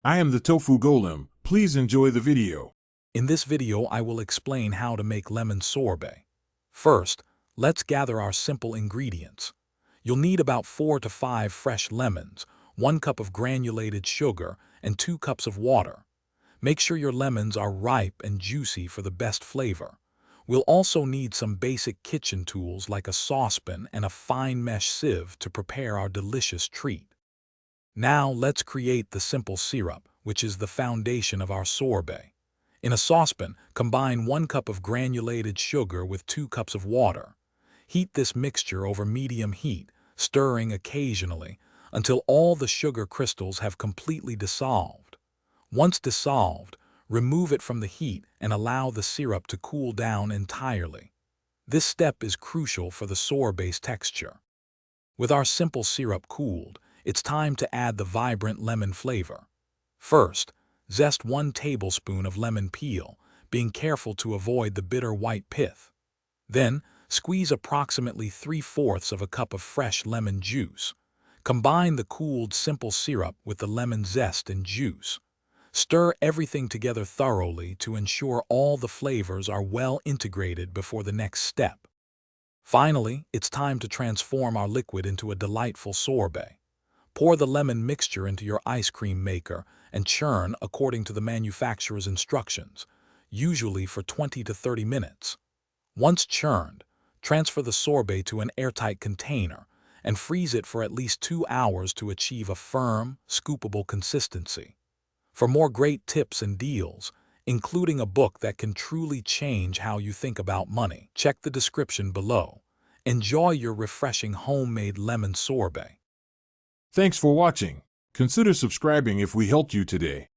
I am the Tofu Golem. Please enjoy the video. In this video, I will explain how to make lemon sorbet. First, let's gather our simple ingredients. You'll need about 4 to 5 fresh lemons, 1 cup of granulated sugar, and 2 cups of water. Make sure your lemons are ripe and juicy for the best flavor. We'll also need some basic kitchen tools like a saucepan and a fine mesh sieve to prepare our delicious treat. Now let's create the simple syrup, which is the foundation of our sorbet. In a saucepan, combine 1 cup of granulated sugar with 2 cups of water. Heat this mixture over medium heat, stirring occasionally, until all the sugar crystals have completely dissolved. Once dissolved, remove it from the heat and allow the syrup to cool down entirely. This step is crucial for the sorbet's texture. With our simple syrup cooled, it's time to add the vibrant lemon flavor. First, zest 1 tablespoon of lemon peel, being careful to avoid the bitter white pith. Then, squeeze approximately 3/4 of a cup of fresh lemon juice. Combine the cooled simple syrup with the lemon zest and juice. Stir everything together thoroughly to ensure all the flavors are well integrated before the next step. Finally, it's time to transform our liquid into a delightful sorbet. Pour the lemon mixture into your ice cream maker and churn according to the manufacturer's instructions, usually for 20 to 30 minutes. Once churned, transfer the sorbet to an airtight container and freeze it for at least 2 hours to achieve a firm, scoopable consistency. For more great tips and deals, including a book that can truly change how you think about money, check the description below. Enjoy your refreshing homemade lemon sorbet. Thanks for watching. Consider subscribing if we helped you today.